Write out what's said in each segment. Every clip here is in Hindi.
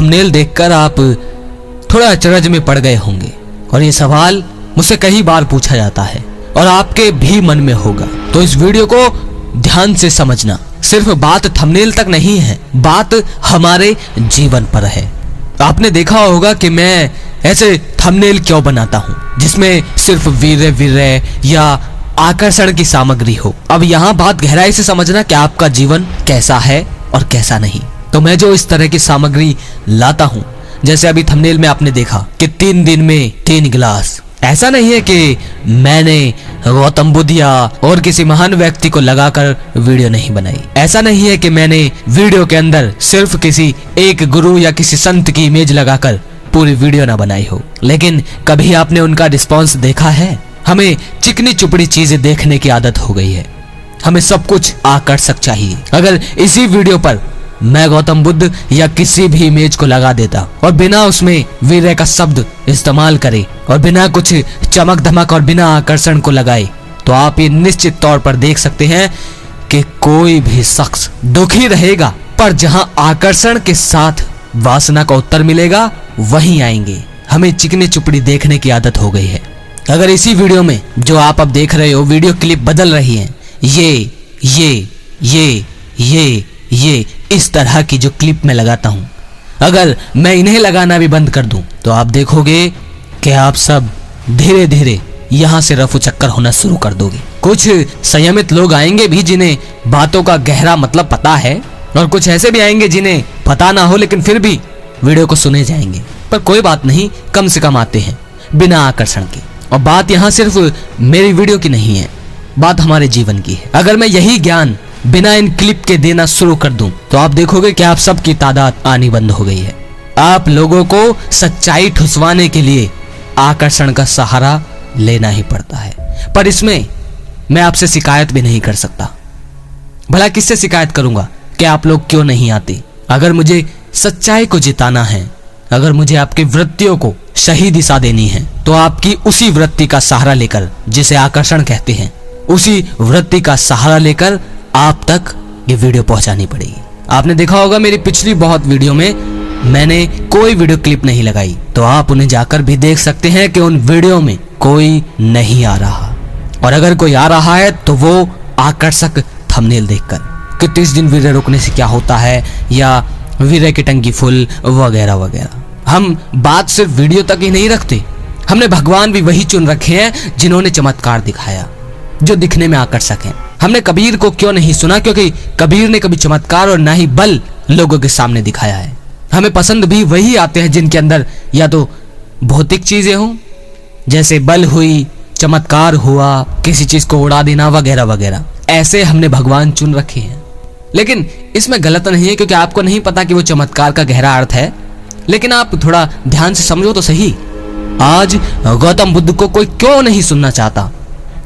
थंबनेल देखकर आप थोड़ा अचरज में पड़ गए होंगे और ये सवाल मुझसे कई बार पूछा जाता है और आपके भी मन में होगा। तो इस वीडियो को ध्यान से समझना। सिर्फ बात थंबनेल तक नहीं है, बात हमारे जीवन पर है। आपने देखा होगा कि मैं ऐसे थंबनेल क्यों बनाता हूँ जिसमें सिर्फ वीर्य या आकर्षण की सामग्री हो। अब यहाँ बात गहराई से समझना कि आपका जीवन कैसा है और कैसा नहीं। तो मैं जो इस तरह की सामग्री लाता हूँ, जैसे अभी थंबनेल में आपने देखा कि 3 दिन में 3 गिलास, ऐसा नहीं है कि मैंने गौतम बुद्ध या और किसी महान व्यक्ति को लगाकर वीडियो नहीं बनाई। ऐसा नहीं है कि मैंने वीडियो के अंदर सिर्फ किसी एक गुरु या किसी संत की इमेज लगाकर पूरी वीडियो ना बनाई हो। लेकिन कभी आपने उनका रिस्पॉन्स देखा है? हमें चिकनी चुपड़ी चीजें देखने की आदत हो गई है। हमें सब कुछ आकर्षक चाहिए। अगर इसी वीडियो पर मैं गौतम बुद्ध या किसी भी इमेज को लगा देता और बिना उसमें वीर्य का शब्द इस्तेमाल करे और बिना कुछ चमक धमक और बिना आकर्षण को लगाए, तो आप ये निश्चित तौर पर देख सकते हैं कि कोई भी शख्स दुखी रहेगा। पर जहां आकर्षण के साथ वासना का उत्तर मिलेगा वहीं आएंगे। हमें चिकनी चुपड़ी देखने की आदत हो गई है। अगर इसी वीडियो में जो आप अब देख रहे हो, वीडियो क्लिप बदल रही है, ये इस तरह की जो क्लिप मैं लगाता हूं, अगर मैं इन्हें लगाना भी बंद कर दूं तो आप देखोगे कि आप सब धीरे धीरे यहां से रफू चक्कर होना शुरू कर दोगे। कुछ संयमित लोग आएंगे भी जिन्हें बातों का गहरा मतलब पता है, और कुछ ऐसे भी आएंगे जिन्हें पता ना हो लेकिन फिर भी वीडियो को सुने जाएंगे। पर कोई बात नहीं, कम से कम आते हैं बिना आकर्षण के। और बात यहाँ सिर्फ मेरी वीडियो की नहीं है, बात हमारे जीवन की है। अगर मैं यही ज्ञान बिना इन क्लिप के देना शुरू कर दूं तो आप देखोगे कि आप सबकी तादाद आनी बंद हो गई है। आप लोगों को सच्चाई ठुसवाने के लिए आकर्षण का सहारा लेना ही पड़ता है। पर इसमें मैं आपसे शिकायत भी नहीं कर सकता। भला किससे शिकायत करूंगा कि आप लोग क्यों नहीं आते? अगर मुझे सच्चाई को जिताना है, अगर मुझे आपकी वृत्तियों को सही दिशा देनी है, तो आपकी उसी वृत्ति का सहारा लेकर, जिसे आकर्षण कहते हैं, उसी वृत्ति का सहारा लेकर आप तक ये वीडियो पहुंचानी पड़ेगी। आपने देखा होगा मेरी पिछली बहुत वीडियो में मैंने कोई वीडियो क्लिप नहीं लगाई, तो आप उन्हें जाकर भी देख सकते हैं कि उन वीडियो में कोई नहीं आ रहा। और अगर कोई आ रहा है तो वो आकर्षक थंबनेल देखकर कि 30 दिन वीर्य रोकने से क्या होता है, या वीर्य की टंकी फुल वगैरह वगैरह। हम बात सिर्फ वीडियो तक ही नहीं रखते, हमने भगवान भी वही चुन रखे हैं जिन्होंने चमत्कार दिखाया, जो दिखने में आकर्षक हैं। हमने कबीर को क्यों नहीं सुना? क्योंकि कबीर ने कभी चमत्कार और ना ही बल लोगों के सामने दिखाया है। हमें पसंद भी वही आते हैं जिनके अंदर या तो भौतिक चीजें हों, जैसे बल हुई, चमत्कार हुआ, किसी चीज को उड़ा देना वगैरह वगैरह। ऐसे हमने भगवान चुन रखे हैं। लेकिन इसमें गलत नहीं है, क्योंकि आपको नहीं पता कि वो चमत्कार का गहरा अर्थ है। लेकिन आप थोड़ा ध्यान से समझो तो सही। आज गौतम बुद्ध को कोई क्यों नहीं सुनना चाहता?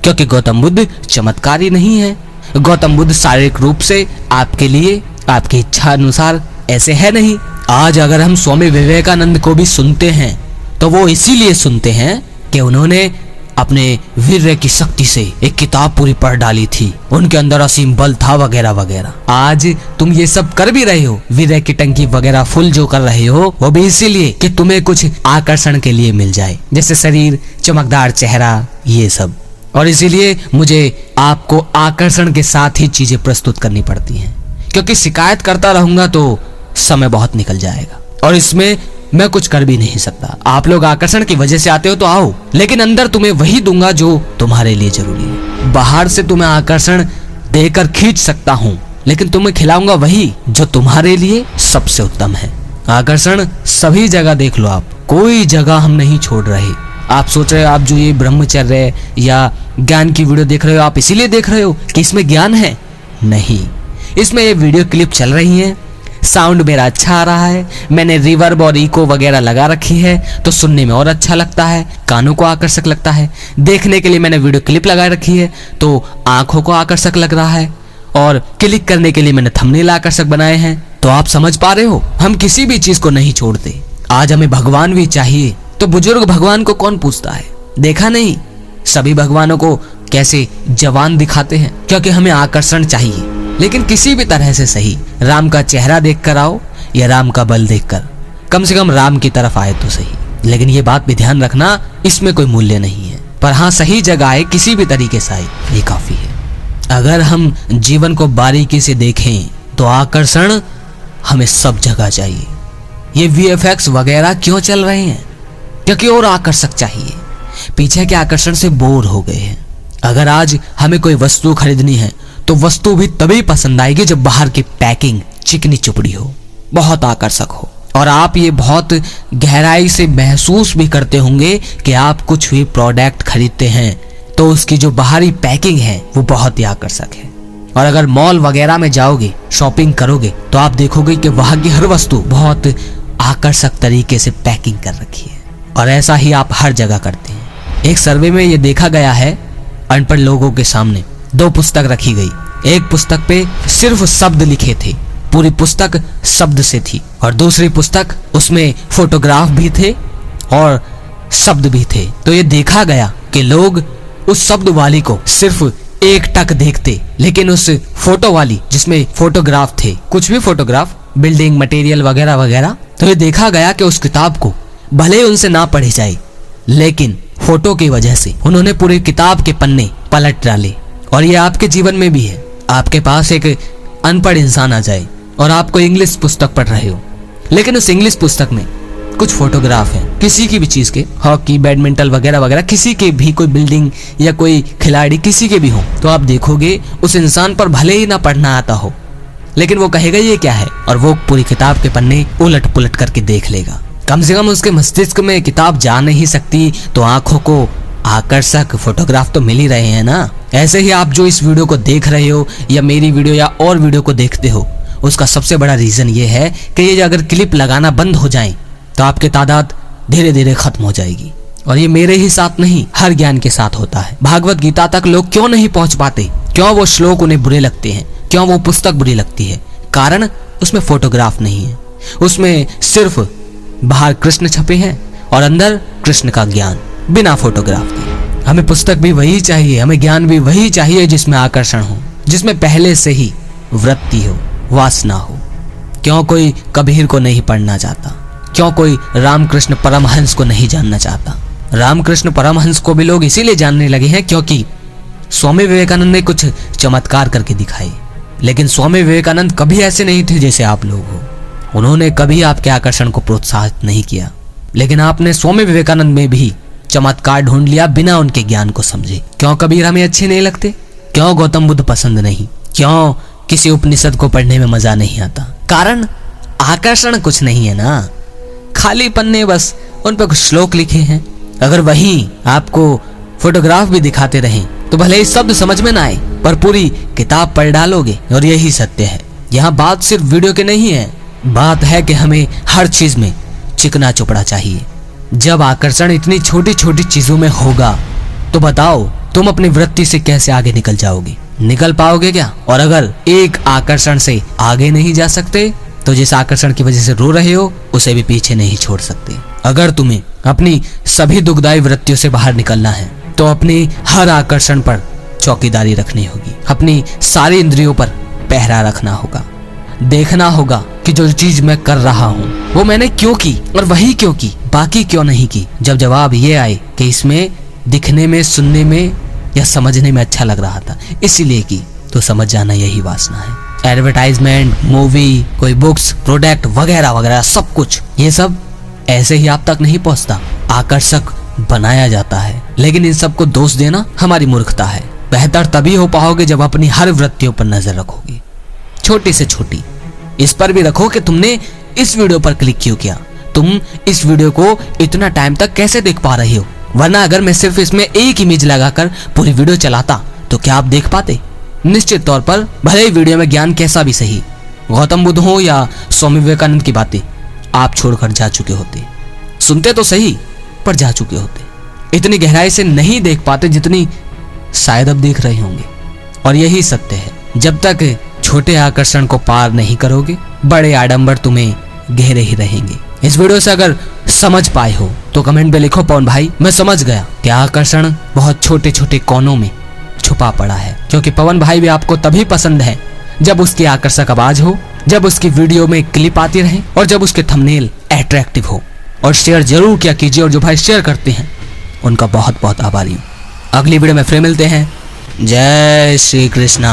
क्योंकि गौतम बुद्ध चमत्कारी नहीं है। गौतम बुद्ध शारीरिक रूप से आपके लिए, आपकी इच्छा अनुसार ऐसे है नहीं। आज अगर हम स्वामी विवेकानंद को भी सुनते हैं तो वो इसीलिए सुनते हैं कि उन्होंने अपने वीर्य की शक्ति से एक किताब पूरी पढ़ डाली थी, उनके अंदर असीम बल था वगैरह वगैरह। आज तुम ये सब कर भी रहे हो, वीर्य की टंकी वगैरह फुल जो कर रहे हो, वो भी इसीलिए कि तुम्हें कुछ आकर्षण के लिए मिल जाए, जैसे शरीर, चमकदार चेहरा, ये सब। और इसीलिए मुझे आपको आकर्षण के साथ ही चीजें प्रस्तुत करनी पड़ती हैं, क्योंकि शिकायत करता रहूंगा तो समय बहुत निकल जाएगा और इसमें मैं कुछ कर भी नहीं सकता। आप लोग आकर्षण की वजह से आते हो तो आओ, लेकिन अंदर तुम्हें वही दूंगा जो तुम्हारे लिए जरूरी है। बाहर से तुम्हें आकर्षण देकर खींच सकता हूँ, लेकिन तुम्हें खिलाऊंगा वही जो तुम्हारे लिए सबसे उत्तम है। आकर्षण सभी जगह देख लो आप, कोई जगह हम नहीं छोड़ रहे। आप सोच रहे हो आप जो ये ब्रह्मचर्य या ज्ञान की वीडियो देख रहे हो, आप इसीलिए देख रहे हो कि इसमें ज्ञान है? नहीं, इसमें ये वीडियो क्लिप चल रही है, साउंड मेरा अच्छा आ रहा है, मैंने रिवर्ब और इको वगैरह लगा रखी है तो सुनने में और अच्छा लगता है, कानों को आकर्षक लगता है। देखने के लिए मैंने वीडियो क्लिप लगा रखी है तो आंखों को आकर्षक लग रहा है, और क्लिक करने के लिए मैंने थंबनेल आकर्षक बनाए हैं। तो आप समझ पा रहे हो, हम किसी भी चीज को नहीं छोड़ते। आज हमें भगवान भी चाहिए, तो बुजुर्ग भगवान को कौन पूछता है? देखा नहीं सभी भगवानों को कैसे जवान दिखाते हैं, क्योंकि हमें आकर्षण चाहिए। लेकिन किसी भी तरह से सही, राम का चेहरा देखकर आओ या राम का बल देखकर। कम से कम राम की तरफ आए तो सही। लेकिन ये बात भी ध्यान रखना, इसमें कोई मूल्य नहीं है, पर हाँ सही जगह आए, किसी भी तरीके से आए, ये काफी है। अगर हम जीवन को बारीकी से देखें तो आकर्षण हमें सब जगह चाहिए। ये VFX वगैरह क्यों चल रहे हैं? क्योंकि और आकर्षक चाहिए। पीछे के आकर्षण से बोर हो गए हैं। अगर आज हमें कोई वस्तु खरीदनी है तो वस्तु भी तभी पसंद आएगी जब बाहर की पैकिंग चिकनी चुपड़ी हो, बहुत आकर्षक हो, और आप ये बहुत गहराई से महसूस भी करते होंगे कि आप कुछ भी प्रोडक्ट खरीदते हैं तो उसकी जो बाहरी पैकिंग है वो बहुत ही आकर्षक है। और अगर मॉल वगैरह में जाओगे, शॉपिंग करोगे, तो आप देखोगे कि वहां की हर वस्तु बहुत आकर्षक तरीके से पैकिंग कर रखी है। और ऐसा ही आप हर जगह करते हैं। एक सर्वे में ये देखा गया है, अनपढ़ लोगों के सामने 2 पुस्तक रखी गई। एक पुस्तक पे सिर्फ शब्द लिखे थे, पूरी पुस्तक शब्द से थी, और दूसरी पुस्तक उसमें फोटोग्राफ भी थे और शब्द भी थे। तो ये देखा गया कि लोग उस शब्द वाली को सिर्फ एक टक देखते, लेकिन उस फोटो वाली जिसमें फोटोग्राफ थे, कुछ भी फोटोग्राफ, बिल्डिंग, मटेरियल वगैरह वगैरह, तो ये देखा गया कि उस किताब को भले उनसे ना पढ़ी जाए, लेकिन फोटो की वजह से उन्होंने पूरी किताब के पन्ने पलट डाले। और ये आपके जीवन में भी है। आपके पास एक अनपढ़ इंसान आ जाए और आपको इंग्लिश पुस्तक पढ़ रहे हो, लेकिन उस इंग्लिश पुस्तक में कुछ फोटोग्राफ है किसी की भी चीज के, हॉकी, बैडमिंटन वगैरह वगैरह, किसी के भी, कोई बिल्डिंग या कोई खिलाड़ी, किसी के भी हो, तो आप देखोगे उस इंसान पर भले ही ना पढ़ना आता हो, लेकिन वो कहेगा ये क्या है, और वो पूरी किताब के पन्ने उलट पुलट करके देख लेगा। कम से कम उसके मस्तिष्क में किताब जा नहीं सकती तो आंखों को आकर्षक फोटोग्राफ तो मिल ही रहे हैं ना। ऐसे ही आप जो इस वीडियो को देख रहे हो या मेरी वीडियो या और वीडियो को देखते हो, उसका सबसे बड़ा रीजन ये है कि ये अगर क्लिप लगाना बंद हो जाए तो आपकी तादाद धीरे धीरे खत्म हो जाएगी। और ये मेरे ही साथ नहीं, हर ज्ञान के साथ होता है। भागवत गीता तक लोग क्यों नहीं पहुंच पाते? क्यों वो श्लोक उन्हें बुरे लगते हैं? क्यों वो पुस्तक बुरी लगती है? कारण उसमें फोटोग्राफ नहीं है। उसमें सिर्फ बाहर कृष्ण छपे हैं और अंदर कृष्ण का ज्ञान, बिना फोटोग्राफ के। हमें पुस्तक भी वही चाहिए, हमें ज्ञान भी वही चाहिए जिसमें आकर्षण हो, जिसमें पहले से ही वृत्ति हो, वासना हो। क्यों कोई कबीर को नहीं पढ़ना चाहता? क्यों कोई रामकृष्ण परमहंस को नहीं जानना चाहता? रामकृष्ण परमहंस को भी लोग इसीलिए जानने लगे हैं क्योंकि स्वामी विवेकानंद ने कुछ चमत्कार करके दिखाए। लेकिन स्वामी विवेकानंद कभी ऐसे नहीं थे जैसे आप लोग हो। उन्होंने कभी आपके आकर्षण को प्रोत्साहित नहीं किया, लेकिन आपने स्वामी विवेकानंद में भी चमत्कार ढूंढ लिया बिना उनके ज्ञान को समझे। क्यों कबीर हमें अच्छे नहीं लगते? क्यों गौतम बुद्ध पसंद नहीं? क्यों किसी उपनिषद को पढ़ने में मजा नहीं आता? कारण आकर्षण कुछ नहीं है ना, खाली पन्ने, बस उन पर कुछ श्लोक लिखे हैं। अगर वही आपको फोटोग्राफ भी दिखाते रहें तो भले ही शब्द समझ में ना आए, पर पूरी किताब पढ़ डालोगे। और यही सत्य है। यहाँ बात सिर्फ वीडियो की नहीं है, बात है कि हमें हर चीज में चिकना चुपड़ा चाहिए। जब आकर्षण इतनी छोटी छोटी चीजों में होगा तो बताओ तुम अपनी वृत्ति से कैसे आगे निकल जाओगे? निकल पाओगे क्या? और अगर एक आकर्षण से आगे नहीं जा सकते तो जिस आकर्षण की वजह से रो रहे हो उसे भी पीछे नहीं छोड़ सकते। अगर तुम्हें अपनी सभी दुखदायी वृत्तियों से बाहर निकलना है तो अपनी हर आकर्षण पर चौकीदारी रखनी होगी। अपनी सारी इंद्रियों पर पहरा रखना होगा। देखना होगा कि जो चीज मैं कर रहा हूँ वो मैंने क्यों की, और वही क्यों की, बाकी क्यों नहीं की। जब जवाब ये आए कि इसमें दिखने में, सुनने में या समझने में अच्छा लग रहा था इसीलिए की, तो समझ जाना यही वासना है। एडवर्टाइजमेंट, मूवी, कोई बुक्स, प्रोडक्ट वगैरह वगैरह सब कुछ, ये सब ऐसे ही आप तक नहीं पहुंचता, आकर्षक बनाया जाता है। लेकिन इन सबको दोष देना हमारी मूर्खता है। बेहतर तभी हो पाओगे जब अपनी हर वृत्तियों पर नजर रखोगे, छोटी से छोटी। इस पर भी रखो कि तुमने इस वीडियो पर क्लिक क्यों किया, तुम इस वीडियो को इतना टाइम तक कैसे देख पा रहे हो। वरना अगर मैं सिर्फ इसमें एक इमेज लगाकर पूरी वीडियो चलाता तो क्या आप देख पाते? निश्चित तौर पर भले ही वीडियो में ज्ञान कैसा भी सही, गौतम बुद्ध हो या स्वामी विवेकानंद की बातें आप छोड़कर जा चुके होते। सुनते तो सही पर जा चुके होते। इतनी गहराई से नहीं देख पाते जितनी शायद अब देख रहे होंगे। और यही सत्य है, जब तक छोटे आकर्षण को पार नहीं करोगे बड़े आडंबर तुम्हें घेरे ही रहेंगे। इस वीडियो से अगर समझ पाए हो तो कमेंट में लिखो पवन भाई मैं समझ गया कि आकर्षण बहुत छोटे छोटे कोनों में छुपा पड़ा है। क्योंकि पवन भाई भी आपको तभी पसंद है जब उसकी आकर्षक आवाज हो, जब उसकी वीडियो में क्लिप आती रहे और जब उसके थंबनेल अट्रैक्टिव हो। और शेयर जरूर किया कीजिए, और जो भाई शेयर करते हैं उनका बहुत बहुत आभारी हूँ। अगली वीडियो में फिर मिलते हैं। जय श्री कृष्णा।